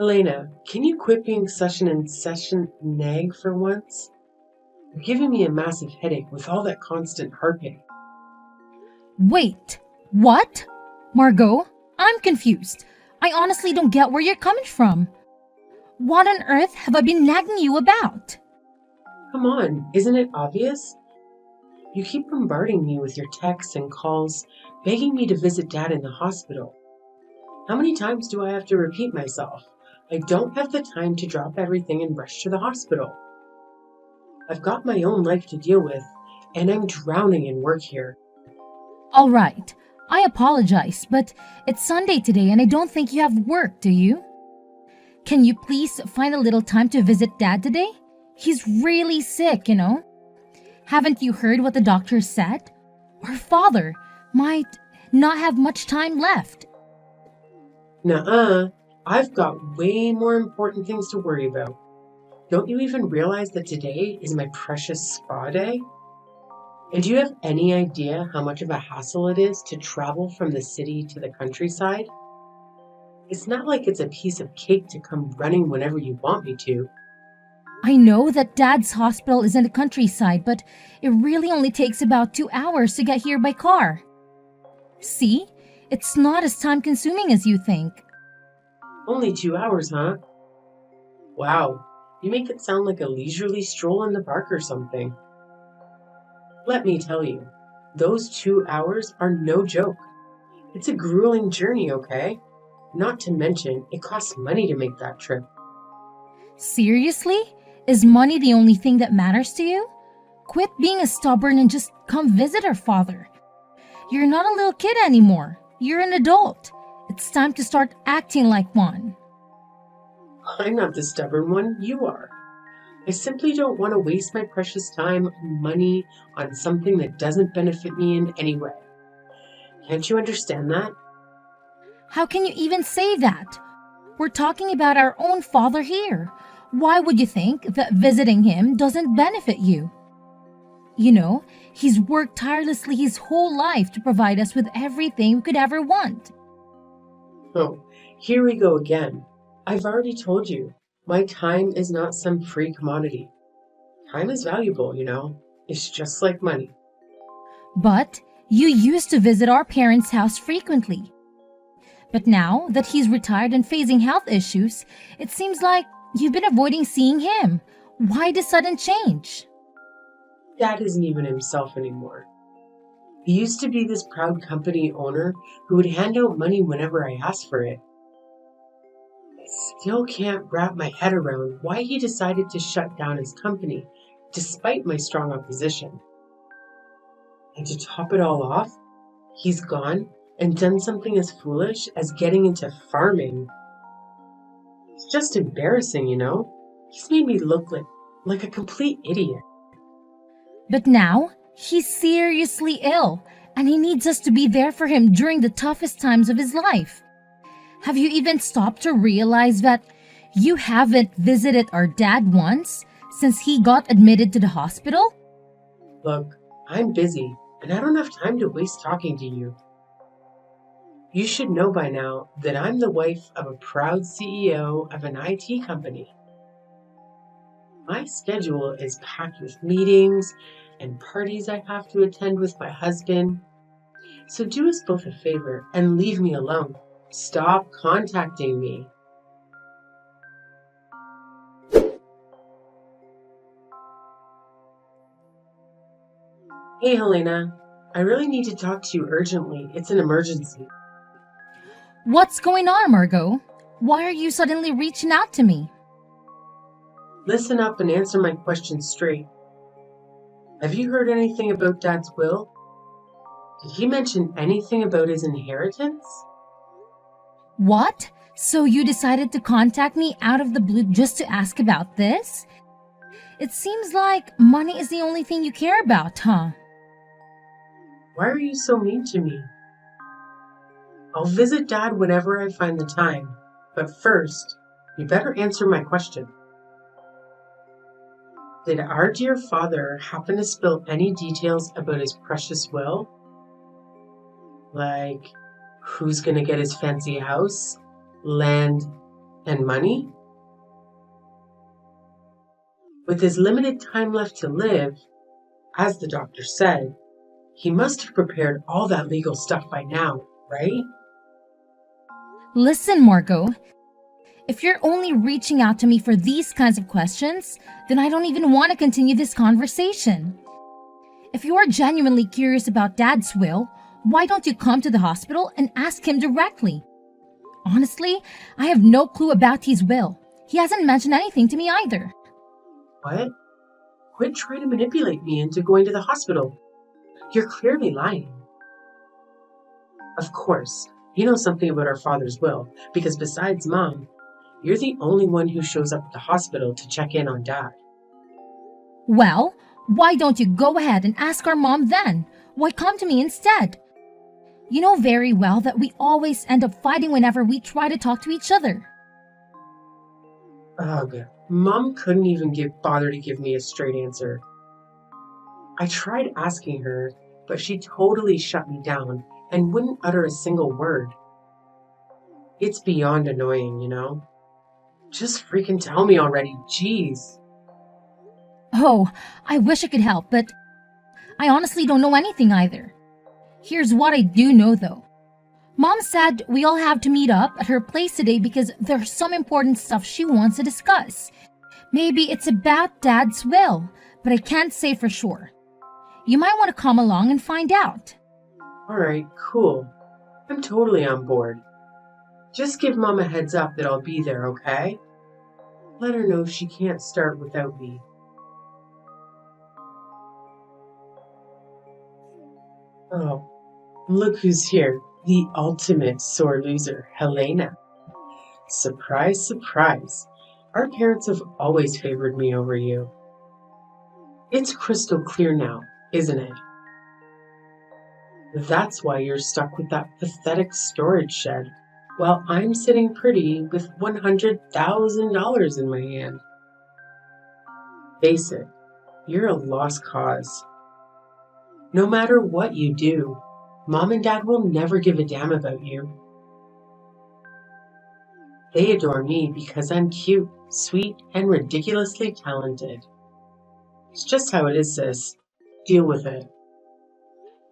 Elena, can you quit being such an incessant nag for once? You're giving me a massive headache with all that constant harping. Wait, what? Margot, I'm confused. I honestly don't get where you're coming from. What on earth have I been nagging you about? Come on, isn't it obvious? You keep bombarding me with your texts and calls, begging me to visit Dad in the hospital. How many times do I have to repeat myself? I don't have the time to drop everything and rush to the hospital. I've got my own life to deal with, and I'm drowning in work here. All right, I apologize, but it's Sunday today and I don't think you have work, do you? Can you please find a little time to visit Dad today? He's really sick. Haven't you heard what the doctor said? Our father might not have much time left. Nuh-uh, I've got way more important things to worry about. Don't you even realize that today is my precious spa day? And do you have any idea how much of a hassle it is to travel from the city to the countryside? It's not like it's a piece of cake to come running whenever you want me to. I know that Dad's hospital is in the countryside, but it really only takes about 2 hours to get here by car. See? It's not as time consuming as you think. Only 2 hours, huh? Wow, you make it sound like a leisurely stroll in the park or something. Let me tell you, those 2 hours are no joke. It's a grueling journey, okay? Not to mention, it costs money to make that trip. Seriously? Is money the only thing that matters to you? Quit being a stubborn and just come visit our father. You're not a little kid anymore. You're an adult. It's time to start acting like one. I'm not the stubborn one, you are. I simply don't want to waste my precious time and money on something that doesn't benefit me in any way. Can't you understand that? How can you even say that? We're talking about our own father here. Why would you think that visiting him doesn't benefit you? He's worked tirelessly his whole life to provide us with everything we could ever want. Oh, here we go again. I've already told you, my time is not some free commodity. Time is valuable. It's just like money. But you used to visit our parents' house frequently. But now that he's retired and facing health issues, it seems like you've been avoiding seeing him. Why the sudden change? Dad isn't even himself anymore. He used to be this proud company owner who would hand out money whenever I asked for it. I still can't wrap my head around why he decided to shut down his company, despite my strong opposition. And to top it all off, he's gone and done something as foolish as getting into farming. It's just embarrassing. He's made me look like a complete idiot. But now, he's seriously ill, and he needs us to be there for him during the toughest times of his life. Have you even stopped to realize that you haven't visited our dad once since he got admitted to the hospital? Look, I'm busy, and I don't have time to waste talking to you. You should know by now that I'm the wife of a proud CEO of an IT company. My schedule is packed with meetings and parties I have to attend with my husband. So do us both a favor and leave me alone. Stop contacting me. Hey, Helena. I really need to talk to you urgently. It's an emergency. What's going on, Margot? Why are you suddenly reaching out to me? Listen up and answer my question straight. Have you heard anything about Dad's will? Did he mention anything about his inheritance? What? So you decided to contact me out of the blue just to ask about this? It seems like money is the only thing you care about, huh? Why are you so mean to me? I'll visit Dad whenever I find the time, but first, you better answer my question. Did our dear father happen to spill any details about his precious will? Like, who's gonna get his fancy house, land, And money? With his limited time left to live, as the doctor said, he must have prepared all that legal stuff by now, right? Listen, Margot, if you're only reaching out to me for these kinds of questions, then I don't even want to continue this conversation. If you are genuinely curious about Dad's will, why don't you come to the hospital and ask him directly? Honestly, I have no clue about his will. He hasn't mentioned anything to me either. What? Quit trying to manipulate me into going to the hospital. You're clearly lying. Of course, you know something about our father's will, because besides Mom, you're the only one who shows up at the hospital to check in on Dad. Well, why don't you go ahead and ask our mom then? Why come to me instead? You know very well that we always end up fighting whenever we try to talk to each other. Ugh, Mom couldn't even bother to give me a straight answer. I tried asking her, but she totally shut me down and wouldn't utter a single word. It's beyond annoying, you know? Just freaking tell me already, jeez. Oh, I wish I could help, but I honestly don't know anything either. Here's what I do know though. Mom said we all have to meet up at her place today because there's some important stuff she wants to discuss. Maybe it's about Dad's will, but I can't say for sure. You might want to come along and find out. Alright, cool. I'm totally on board. Just give Mom a heads up that I'll be there, okay? Let her know she can't start without me. Oh, look who's here. The ultimate sore loser, Helena. Surprise, surprise. Our parents have always favored me over you. It's crystal clear now, isn't it? That's why you're stuck with that pathetic storage shed, while I'm sitting pretty with $100,000 in my hand. Face it, you're a lost cause. No matter what you do, Mom and Dad will never give a damn about you. They adore me because I'm cute, sweet, and ridiculously talented. It's just how it is, sis. Deal with it.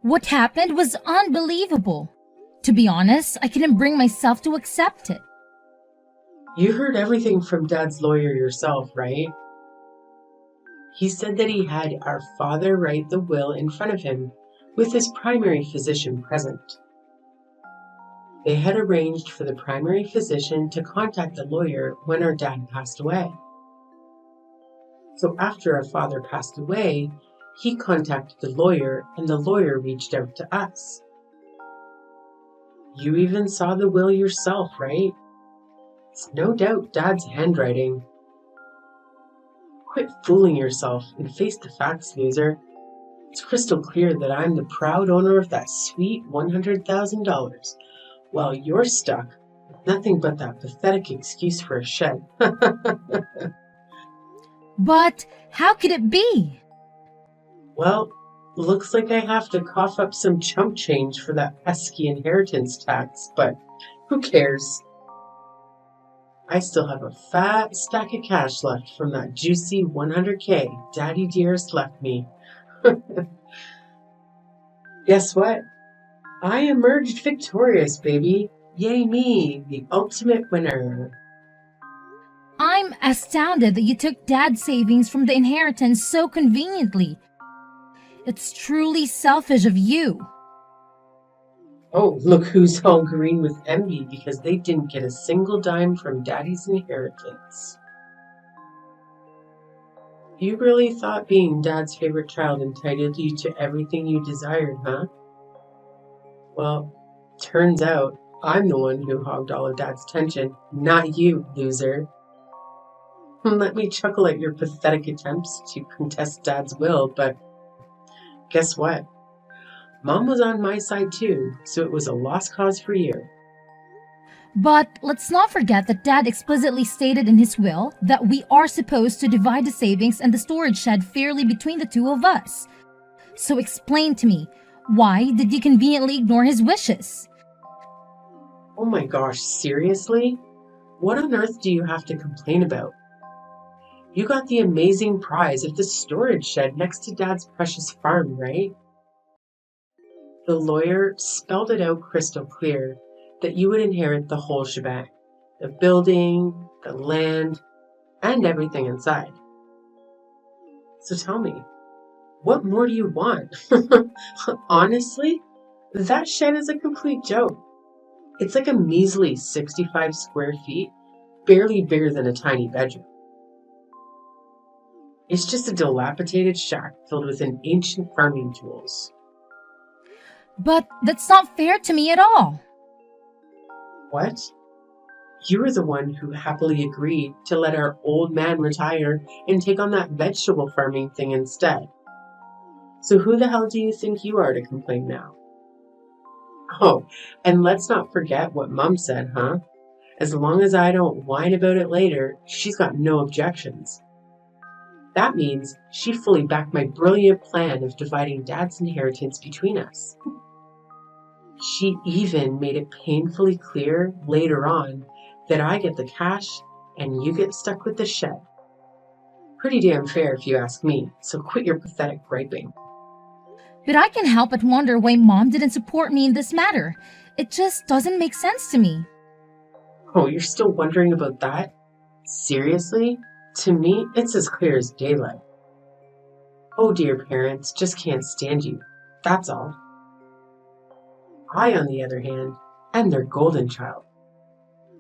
What happened was unbelievable. To be honest, I couldn't bring myself to accept it. You heard everything from Dad's lawyer yourself, right? He said that he had our father write the will in front of him, with his primary physician present. They had arranged for the primary physician to contact the lawyer when our dad passed away. So after our father passed away, he contacted the lawyer and the lawyer reached out to us. You even saw the will yourself, right? It's no doubt Dad's handwriting. Quit fooling yourself and face the facts, loser. It's crystal clear that I'm the proud owner of that sweet $100,000, while you're stuck with nothing but that pathetic excuse for a shed. But how could it be? Well, looks like I have to cough up some chump change for that pesky inheritance tax, but who cares? I still have a fat stack of cash left from that juicy 100K Daddy Dearest left me. Guess what? I emerged victorious, baby. Yay me, the ultimate winner. I'm astounded that you took Dad's savings from the inheritance so conveniently. It's truly selfish of you. Oh, look who's all green with envy because they didn't get a single dime from Daddy's inheritance. You really thought being Dad's favorite child entitled you to everything you desired, huh? Well, turns out I'm the one who hogged all of Dad's attention, not you, loser. Let me chuckle at your pathetic attempts to contest Dad's will, but guess what? Mom was on my side too, so it was a lost cause for you. But let's not forget that Dad explicitly stated in his will that we are supposed to divide the savings and the storage shed fairly between the two of us. So explain to me, why did you conveniently ignore his wishes? Oh my gosh, seriously? What on earth do you have to complain about? You got the amazing prize of the storage shed next to Dad's precious farm, right? The lawyer spelled it out crystal clear that you would inherit the whole shebang, the building, the land, and everything inside. So tell me, what more do you want? Honestly, that shed is a complete joke. It's like a measly 65 square feet, barely bigger than a tiny bedroom. It's just a dilapidated shack filled with ancient farming tools. But that's not fair to me at all. What? You were the one who happily agreed to let our old man retire and take on that vegetable farming thing instead. So who the hell do you think you are to complain now? Oh, and let's not forget what Mum said, huh? As long as I don't whine about it later, she's got no objections. That means she fully backed my brilliant plan of dividing Dad's inheritance between us. She even made it painfully clear later on that I get the cash and you get stuck with the shed. Pretty damn fair if you ask me, so quit your pathetic griping. But I can't help but wonder why Mom didn't support me in this matter. It just doesn't make sense to me. Oh, you're still wondering about that? Seriously? To me, it's as clear as daylight. Oh dear, parents just can't stand you. That's all. I, on the other hand, am their golden child.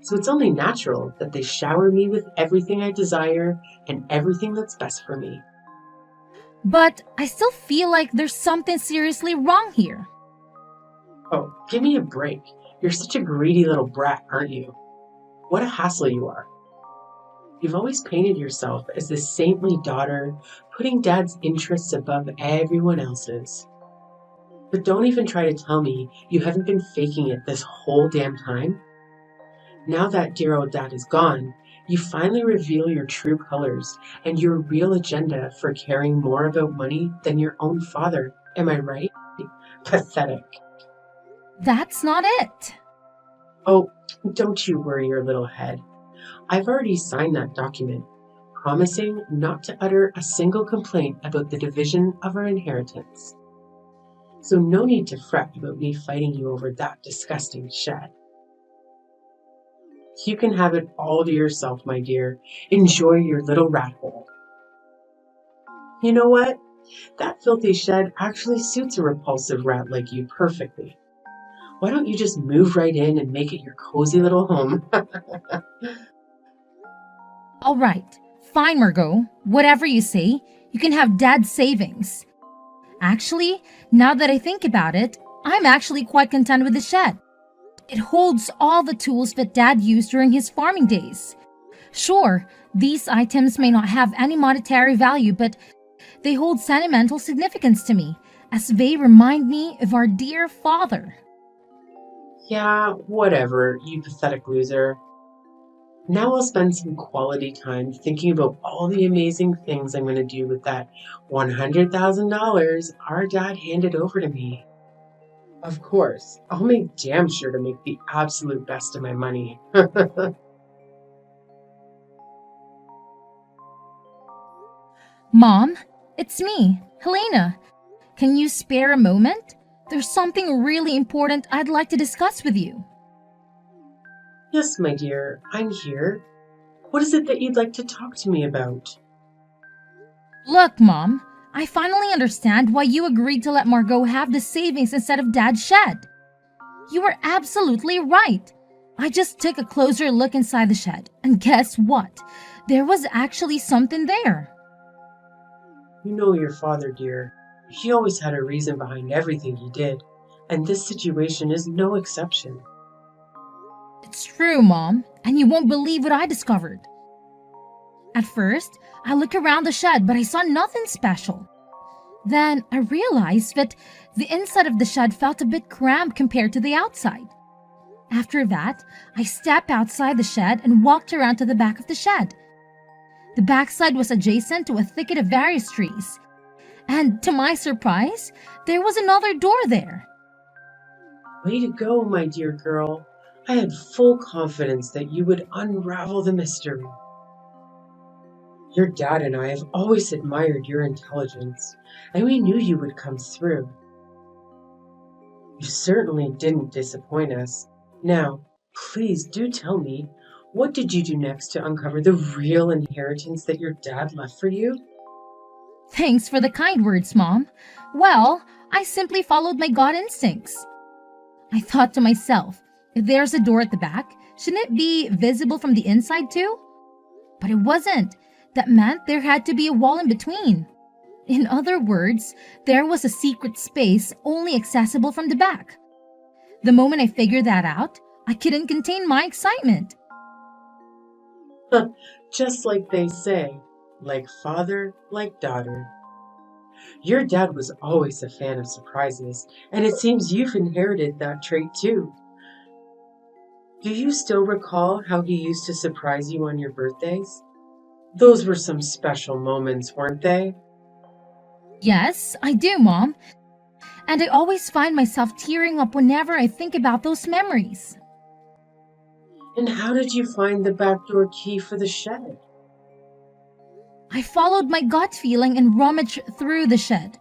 So it's only natural that they shower me with everything I desire and everything that's best for me. But I still feel like there's something seriously wrong here. Oh, give me a break. You're such a greedy little brat, aren't you? What a hassle you are. You've always painted yourself as the saintly daughter, putting Dad's interests above everyone else's. But don't even try to tell me you haven't been faking it this whole damn time. Now that dear old Dad is gone, you finally reveal your true colors and your real agenda for caring more about money than your own father. Am I right? Pathetic. That's not it. Oh, don't you worry your little head. I've already signed that document, promising not to utter a single complaint about the division of our inheritance. So no need to fret about me fighting you over that disgusting shed. You can have it all to yourself, my dear. Enjoy your little rat hole. You know what? That filthy shed actually suits a repulsive rat like you perfectly. Why don't you just move right in and make it your cozy little home? All right, fine, Margot. Whatever you say, you can have Dad's savings. Actually, now that I think about it, I'm actually quite content with the shed. It holds all the tools that Dad used during his farming days. Sure, these items may not have any monetary value, but they hold sentimental significance to me, as they remind me of our dear father. Yeah, whatever, you pathetic loser. Now I'll spend some quality time thinking about all the amazing things I'm going to do with that $100,000 our dad handed over to me. Of course, I'll make damn sure to make the absolute best of my money. Mom, it's me, Helena. Can you spare a moment? There's something really important I'd like to discuss with you. Yes, my dear, I'm here. What is it that you'd like to talk to me about? Look, Mom, I finally understand why you agreed to let Margot have the savings instead of Dad's shed. You were absolutely right. I just took a closer look inside the shed, and guess what? There was actually something there. You know your father, dear. He always had a reason behind everything he did, and this situation is no exception. It's true, Mom, and you won't believe what I discovered. At first, I looked around the shed, but I saw nothing special. Then I realized that the inside of the shed felt a bit cramped compared to the outside. After that, I stepped outside the shed and walked around to the back of the shed. The backside was adjacent to a thicket of various trees. And to my surprise, there was another door there. Way to go, my dear girl. I had full confidence that you would unravel the mystery. Your dad and I have always admired your intelligence, and we knew you would come through. You certainly didn't disappoint us. Now, please do tell me, what did you do next to uncover the real inheritance that your dad left for you? Thanks for the kind words, Mom. Well, I simply followed my gut instincts. I thought to myself, if there's a door at the back, shouldn't it be visible from the inside too? But it wasn't. That meant there had to be a wall in between. In other words, there was a secret space only accessible from the back. The moment I figured that out, I couldn't contain my excitement. Just like they say, like father, like daughter. Your dad was always a fan of surprises, and it seems you've inherited that trait too. Do you still recall how he used to surprise you on your birthdays? Those were some special moments, weren't they? Yes, I do, Mom. And I always find myself tearing up whenever I think about those memories. And how did you find the back door key for the shed? I followed my gut feeling and rummaged through the shed.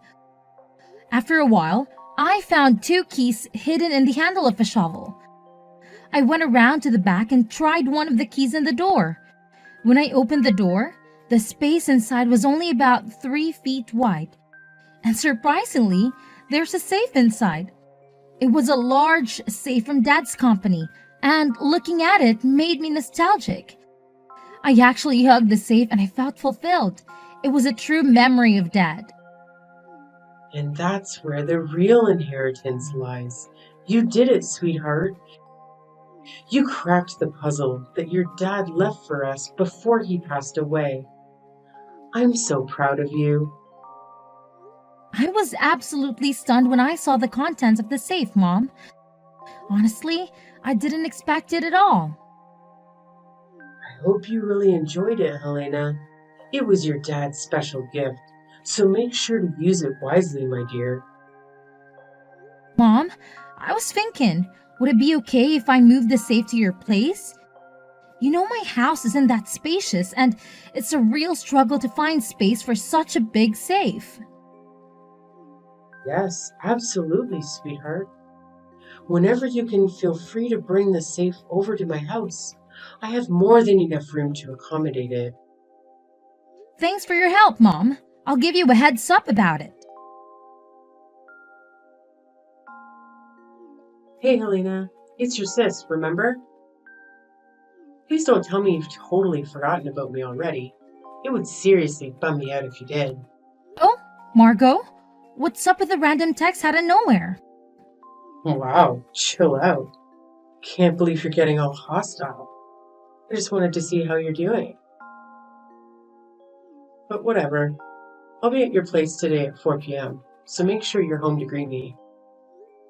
After a while, I found two keys hidden in the handle of a shovel. I went around to the back and tried one of the keys in the door. When I opened the door, the space inside was only about 3 feet wide. And surprisingly, there's a safe inside. It was a large safe from Dad's company, and looking at it made me nostalgic. I actually hugged the safe and I felt fulfilled. It was a true memory of Dad. And that's where the real inheritance lies. You did it, sweetheart. You cracked the puzzle that your dad left for us before he passed away. I'm so proud of you. I was absolutely stunned when I saw the contents of the safe, Mom. Honestly, I didn't expect it at all. I hope you really enjoyed it, Helena. It was your dad's special gift, so make sure to use it wisely, my dear. Mom, I was thinking, would it be okay if I moved the safe to your place? You know, my house isn't that spacious, and it's a real struggle to find space for such a big safe. Yes, absolutely, sweetheart. Whenever you can, feel free to bring the safe over to my house. I have more than enough room to accommodate it. Thanks for your help, Mom. I'll give you a heads up about it. Hey, Helena, it's your sis, remember? Please don't tell me you've totally forgotten about me already. It would seriously bum me out if you did. Oh, Margot? What's up with the random text out of nowhere? Wow, chill out. Can't believe you're getting all hostile. I just wanted to see how you're doing. But whatever. I'll be at your place today at 4 p.m., so make sure you're home to greet me.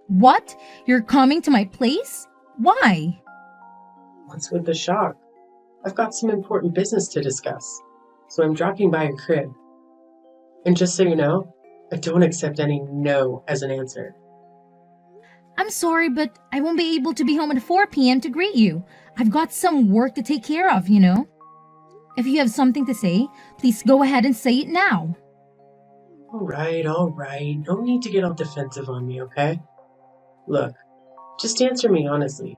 What? You're coming to my place? Why? What's with the shock? I've got some important business to discuss, so I'm dropping by your crib. And just so you know, I don't accept any no as an answer. I'm sorry, but I won't be able to be home at 4 p.m. to greet you. I've got some work to take care of, you know. If you have something to say, please go ahead and say it now. All right. No need to get all defensive on me, okay? Look, just answer me honestly.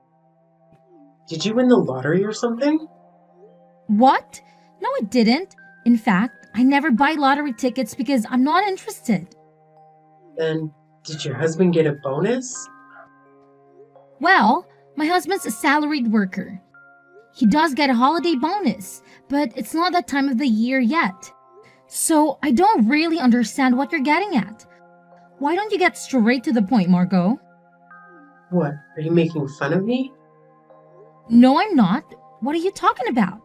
Did you win the lottery or something? What? No, I didn't. In fact, I never buy lottery tickets because I'm not interested. Then, did your husband get a bonus? Well, my husband's a salaried worker. He does get a holiday bonus, but it's not that time of the year yet. So I don't really understand what you're getting at. Why don't you get straight to the point, Margot? What, are you making fun of me? No, I'm not. What are you talking about?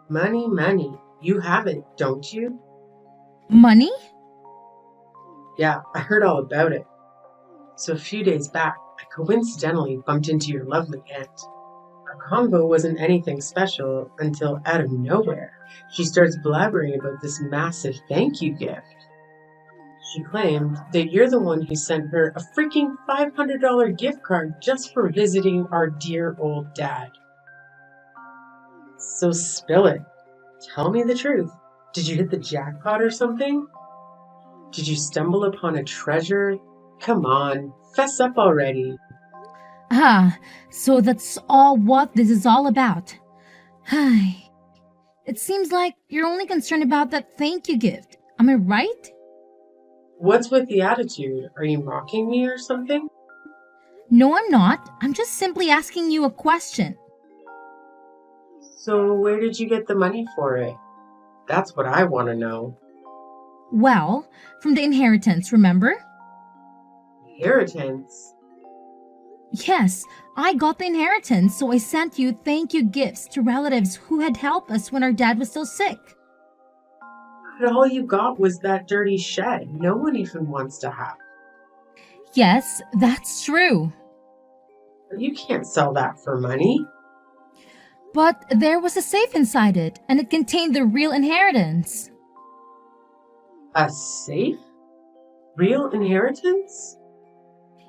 Money. You have it, don't you? Money? Yeah, I heard all about it. So a few days back, I coincidentally bumped into your lovely aunt. Our convo wasn't anything special until out of nowhere, she starts blabbering about this massive thank you gift. She claimed that you're the one who sent her a freaking $500 gift card just for visiting our dear old dad. So spill it. Tell me the truth. Did you hit the jackpot or something? Did you stumble upon a treasure? Come on, fess up already. Ah, so that's all what this is all about. Hi. It seems like you're only concerned about that thank you gift. Am I right? What's with the attitude? Are you mocking me or something? No, I'm not. I'm just simply asking you a question. So where did you get the money for it? That's what I want to know. Well, from the inheritance, remember? Inheritance? Yes, I got the inheritance, so I sent you thank you gifts to relatives who had helped us when our dad was still sick. But all you got was that dirty shed no one even wants to have. Yes, that's true. You can't sell that for money. But there was a safe inside it, and it contained the real inheritance. A safe? Real inheritance?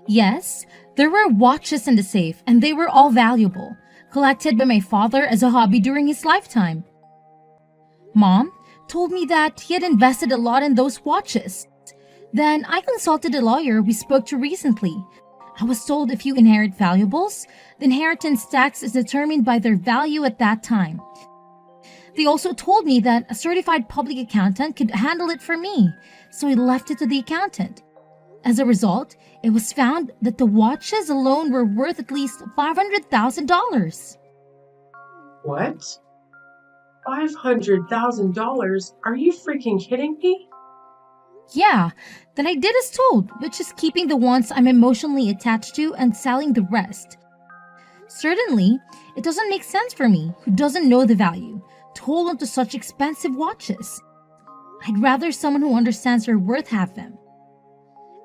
Yes, there were watches in the safe, and they were all valuable, collected by my father as a hobby during his lifetime. Mom told me that he had invested a lot in those watches. Then I consulted a lawyer we spoke to recently. I was told if you inherit valuables, the inheritance tax is determined by their value at that time. They also told me that a certified public accountant could handle it for me, so I left it to the accountant. As a result, it was found that the watches alone were worth at least $500,000. What? $500,000? Are you freaking kidding me? Yeah, then I did as told, which is keeping the ones I'm emotionally attached to and selling the rest. Certainly, it doesn't make sense for me, who doesn't know the value, to hold on to such expensive watches. I'd rather someone who understands their worth have them.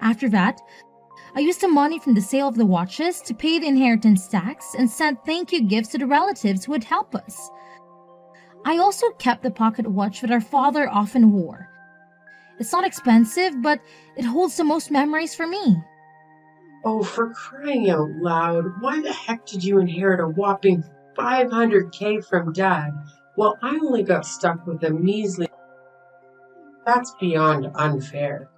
After that, I used the money from the sale of the watches to pay the inheritance tax and sent thank you gifts to the relatives who would help us. I also kept the pocket watch that our father often wore. It's not expensive, but it holds the most memories for me. Oh, for crying out loud, why the heck did you inherit a whopping $500K from Dad while I only got stuck with a measly... That's beyond unfair.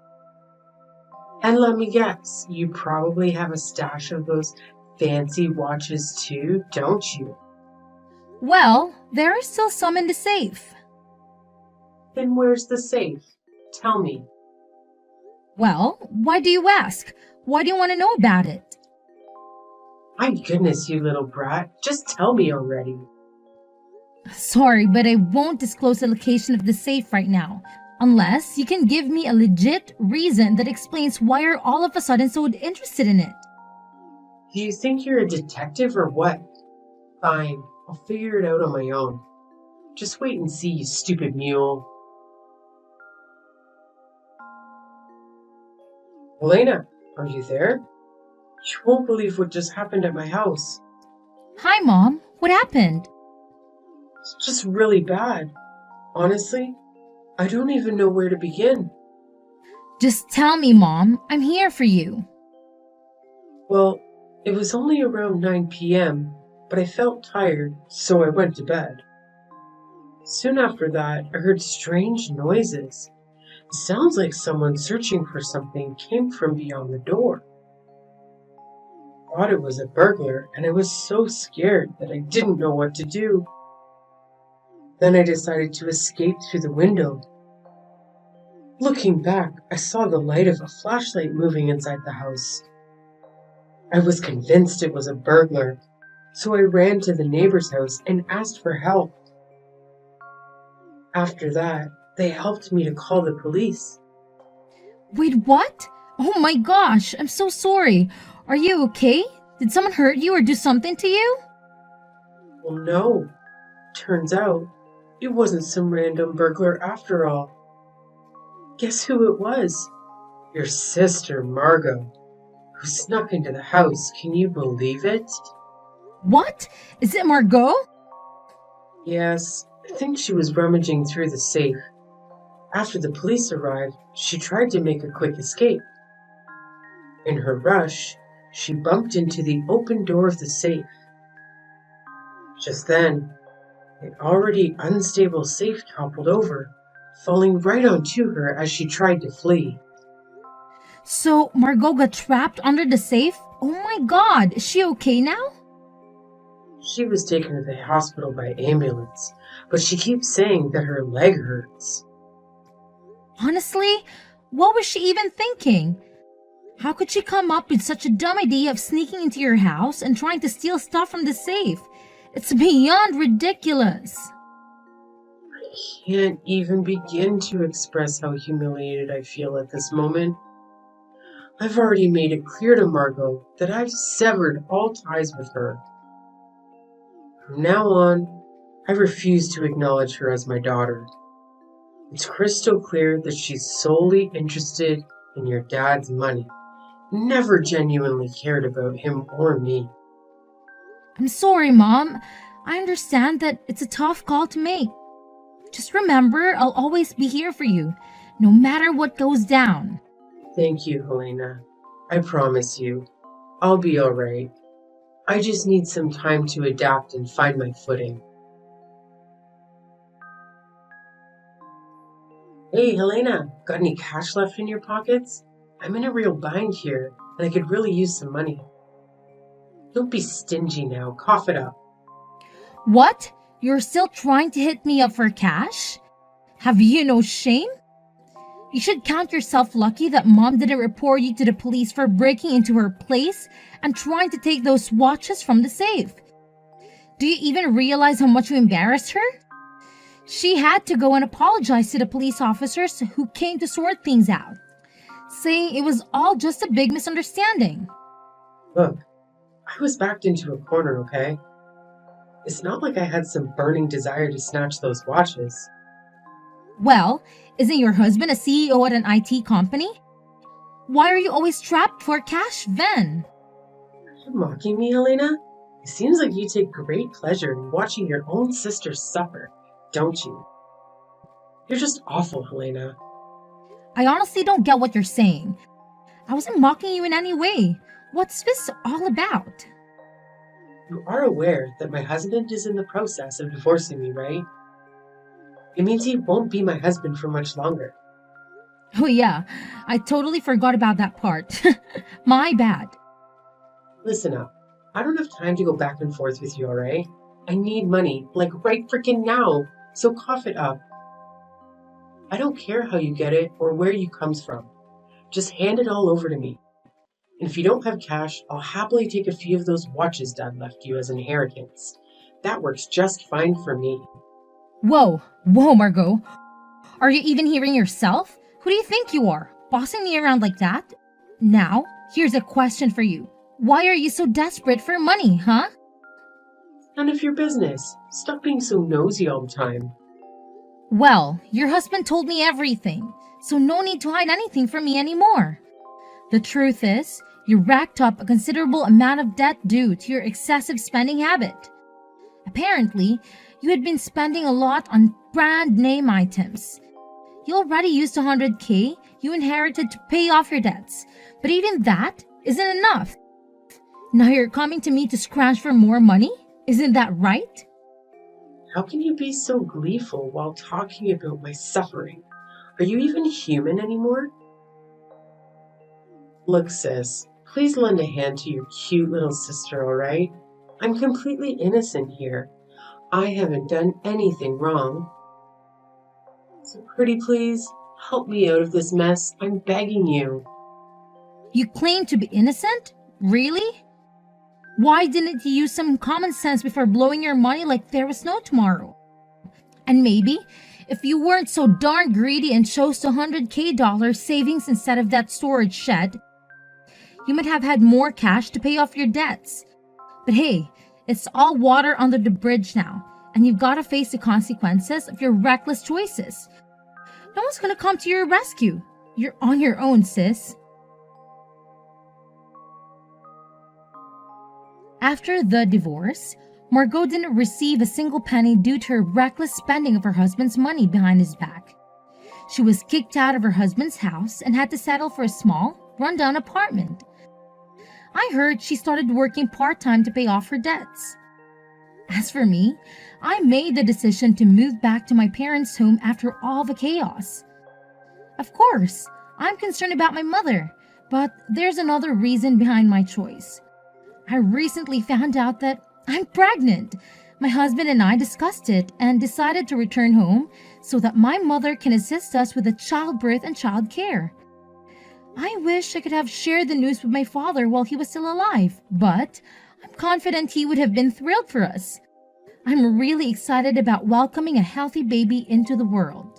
And let me guess, you probably have a stash of those fancy watches too, don't you? Well, there are still some in the safe. Then where's the safe? Tell me. Well, why do you ask? Why do you want to know about it? My goodness, you little brat. Just tell me already. Sorry, but I won't disclose the location of the safe right now, unless you can give me a legit reason that explains why you're all of a sudden so interested in it. Do you think you're a detective or what? Fine, I'll figure it out on my own. Just wait and see, you stupid mule. Elena, are you there? You won't believe what just happened at my house. Hi, Mom. What happened? It's just really bad. Honestly, I don't even know where to begin. Just tell me, Mom. I'm here for you. Well, it was only around 9 p.m., but I felt tired, so I went to bed. Soon after that, I heard strange noises. It sounds like someone searching for something came from beyond the door. I thought it was a burglar, and I was so scared that I didn't know what to do. Then I decided to escape through the window. Looking back, I saw the light of a flashlight moving inside the house. I was convinced it was a burglar, so I ran to the neighbor's house and asked for help. After that, they helped me to call the police. Wait, what? Oh my gosh, I'm so sorry. Are you okay? Did someone hurt you or do something to you? Well, no. Turns out, it wasn't some random burglar after all. Guess who it was? Your sister, Margot, who snuck into the house. Can you believe it? What? Is it Margot? Yes, I think she was rummaging through the safe. After the police arrived, she tried to make a quick escape. In her rush, she bumped into the open door of the safe. Just then, the already unstable safe toppled over, falling right onto her as she tried to flee. So Margot got trapped under the safe? Oh my god, is she okay now? She was taken to the hospital by ambulance, but she keeps saying that her leg hurts. Honestly, what was she even thinking? How could she come up with such a dumb idea of sneaking into your house and trying to steal stuff from the safe? It's beyond ridiculous. Can't even begin to express how humiliated I feel at this moment. I've already made it clear to Margot that I've severed all ties with her. From now on, I refuse to acknowledge her as my daughter. It's crystal clear that she's solely interested in your dad's money, never genuinely cared about him or me. I'm sorry, Mom. I understand that it's a tough call to make. Just remember, I'll always be here for you, no matter what goes down. Thank you, Helena. I promise you, I'll be all right. I just need some time to adapt and find my footing. Hey, Helena, got any cash left in your pockets? I'm in a real bind here, and I could really use some money. Don't be stingy now, cough it up. What? You're still trying to hit me up for cash? Have you no shame? You should count yourself lucky that Mom didn't report you to the police for breaking into her place and trying to take those watches from the safe. Do you even realize how much you embarrassed her? She had to go and apologize to the police officers who came to sort things out, saying it was all just a big misunderstanding. Look, I was backed into a corner, okay? It's not like I had some burning desire to snatch those watches. Well, isn't your husband a CEO at an IT company? Why are you always trapped for cash then? Are you mocking me, Helena? It seems like you take great pleasure in watching your own sister suffer, don't you? You're just awful, Helena. I honestly don't get what you're saying. I wasn't mocking you in any way. What's this all about? You are aware that my husband is in the process of divorcing me, right? It means he won't be my husband for much longer. Oh yeah, I totally forgot about that part. My bad. Listen up. I don't have time to go back and forth with you, alright? I need money, like right freaking now, so cough it up. I don't care how you get it or where you comes from. Just hand it all over to me. And if you don't have cash, I'll happily take a few of those watches Dad left you as inheritance. That works just fine for me. Whoa, Margot. Are you even hearing yourself? Who do you think you are? Bossing me around like that? Now, here's a question for you. Why are you so desperate for money, huh? None of your business. Stop being so nosy all the time. Well, your husband told me everything, so no need to hide anything from me anymore. The truth is, you racked up a considerable amount of debt due to your excessive spending habit. Apparently, you had been spending a lot on brand name items. You already used 100K you inherited to pay off your debts, but even that isn't enough. Now you're coming to me to scratch for more money? Isn't that right? How can you be so gleeful while talking about my suffering? Are you even human anymore? Look, sis, please lend a hand to your cute little sister, alright? I'm completely innocent here. I haven't done anything wrong. So pretty please, help me out of this mess. I'm begging you. You claim to be innocent? Really? Why didn't you use some common sense before blowing your money like there was no tomorrow? And maybe, if you weren't so darn greedy and chose the $100K savings instead of that storage shed, you might have had more cash to pay off your debts. But hey, it's all water under the bridge now, and you've got to face the consequences of your reckless choices. No one's gonna come to your rescue. You're on your own, sis. After the divorce, Margot didn't receive a single penny due to her reckless spending of her husband's money behind his back. She was kicked out of her husband's house and had to settle for a small, rundown apartment. I heard she started working part-time to pay off her debts. As for me, I made the decision to move back to my parents' home after all the chaos. Of course, I'm concerned about my mother, but there's another reason behind my choice. I recently found out that I'm pregnant. My husband and I discussed it and decided to return home so that my mother can assist us with the childbirth and childcare. I wish I could have shared the news with my father while he was still alive, but I'm confident he would have been thrilled for us. I'm really excited about welcoming a healthy baby into the world.